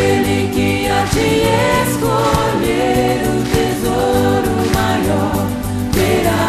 aquele que a ti escolher, o tesouro maior terá.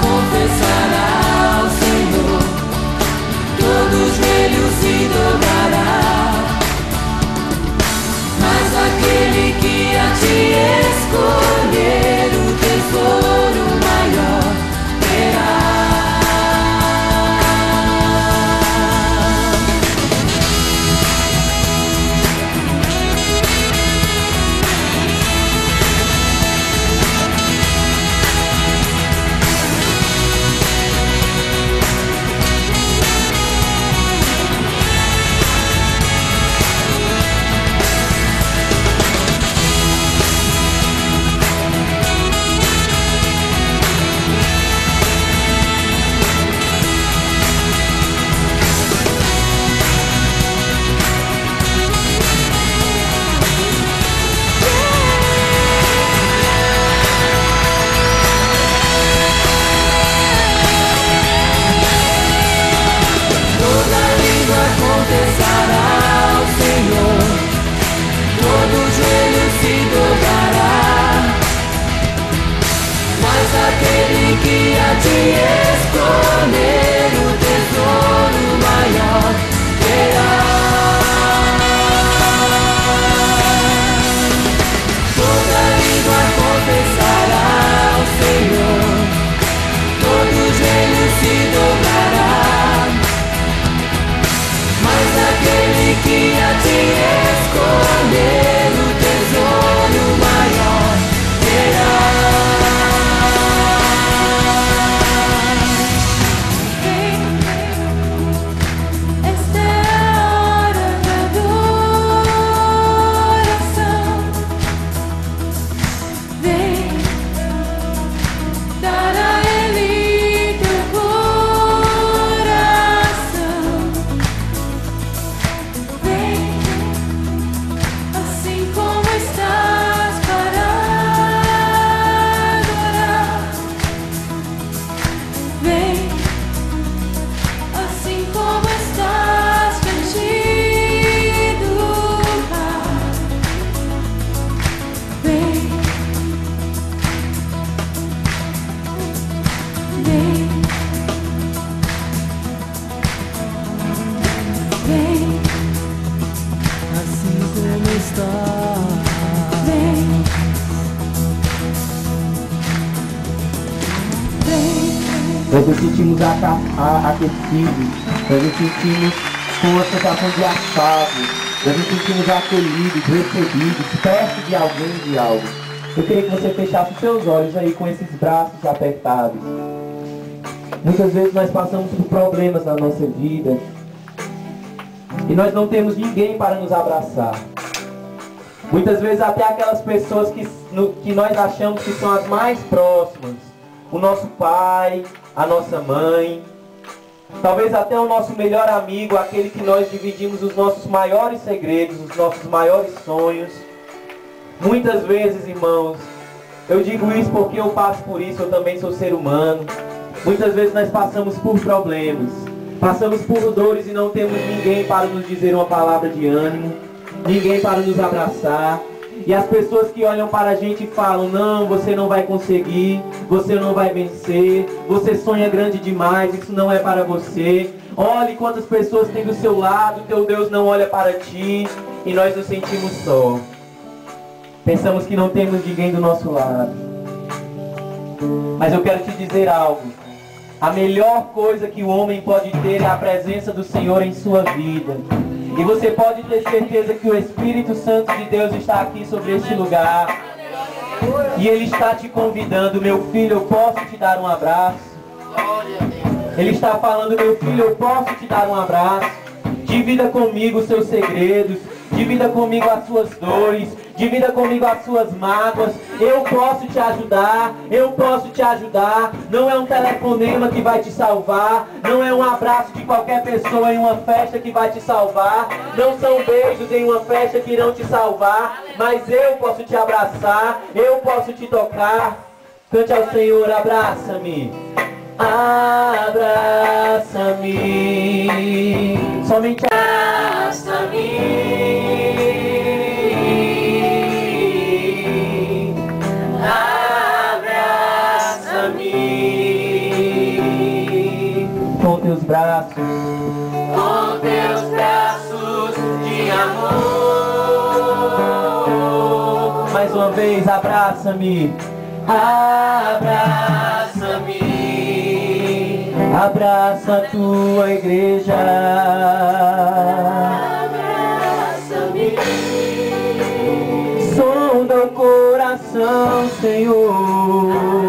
Confessará ao Senhor, todo joelho se dobrará, mas aquele que a ti escolher, o tesouro maior terá. Confessará ao Senhor, todo joelho se dobrará, mas aquele que a ti escolher, o tesouro maior terá. Toda língua confessará ao Senhor, todo joelho se dobrará, mas aquele que a ti escolher, o tesouro maior terá. Esta é a hora da adoração. Vem dar a Ele teu coração. Assim como estás para adorar, vem, assim como estás perdido, vem, vem, vem. Assim como está, vem, vem. Nós nos sentimos aquecidos, nós nos sentimos com uma sensação de afago, nós nos sentimos acolhidos, recebidos, perto de alguém, de algo. Eu queria que você fechasse os seus olhos aí com esses braços apertados. Muitas vezes nós passamos por problemas na nossa vida e nós não temos ninguém para nos abraçar. Muitas vezes até aquelas pessoas que nós achamos que são as mais próximas, o nosso pai, a nossa mãe, talvez até o nosso melhor amigo, aquele que nós dividimos os nossos maiores segredos, os nossos maiores sonhos. Muitas vezes, irmãos, eu digo isso porque eu passo por isso, eu também sou ser humano. Muitas vezes nós passamos por problemas, passamos por dores e não temos ninguém para nos dizer uma palavra de ânimo, ninguém para nos abraçar. E as pessoas que olham para a gente e falam: não, você não vai conseguir, você não vai vencer, você sonha grande demais, isso não é para você. Olhe quantas pessoas tem do seu lado, teu Deus não olha para ti. E nós nos sentimos só. Pensamos que não temos ninguém do nosso lado. Mas eu quero te dizer algo. A melhor coisa que o homem pode ter é a presença do Senhor em sua vida. E você pode ter certeza que o Espírito Santo de Deus está aqui sobre este lugar. E Ele está te convidando, meu filho, eu posso te dar um abraço. Ele está falando, meu filho, eu posso te dar um abraço. Divida comigo os seus segredos. Divida comigo as suas dores. Divida comigo as suas mágoas. Eu posso te ajudar. Eu posso te ajudar. Não é um telefonema que vai te salvar. Não é um abraço de qualquer pessoa em uma festa que vai te salvar. Não são beijos em uma festa que irão te salvar. Mas eu posso te abraçar. Eu posso te tocar. Cante ao Senhor, abraça-me. Abraça-me. Somente abraça-me. Com teus braços de amor. Mais uma vez, abraça-me, abraça-me, abraça a tua igreja, abraça-me, sonda o coração, Senhor.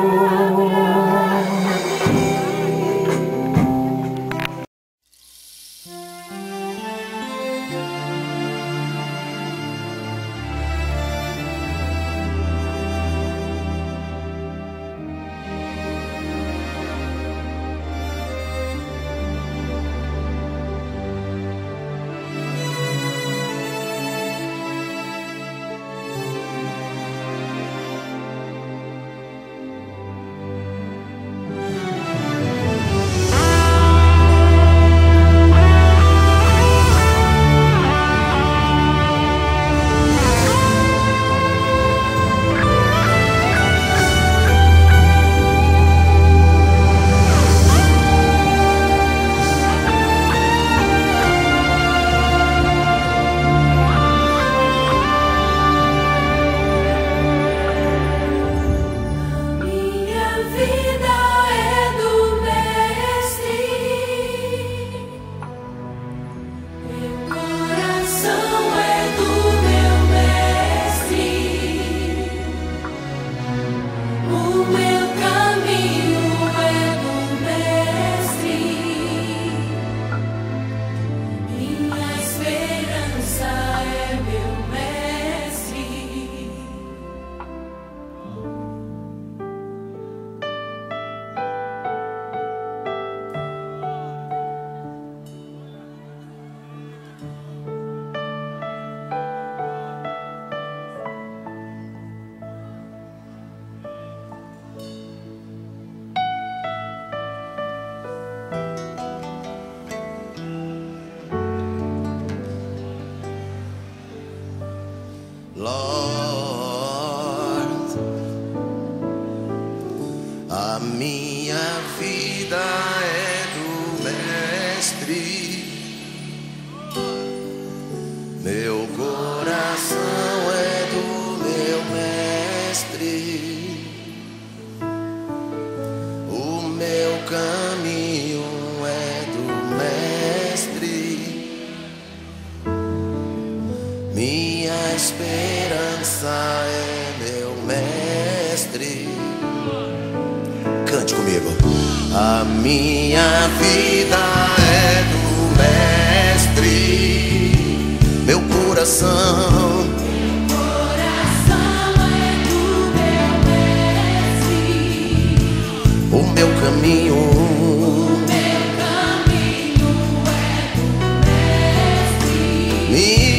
Lord, a minha vida é do Mestre, meu coração é do meu Mestre, o meu caminho é do Mestre, minha esperança é meu Mestre. Cante comigo. A minha vida é do Mestre, meu coração é do meu Mestre, o meu caminho é do Mestre.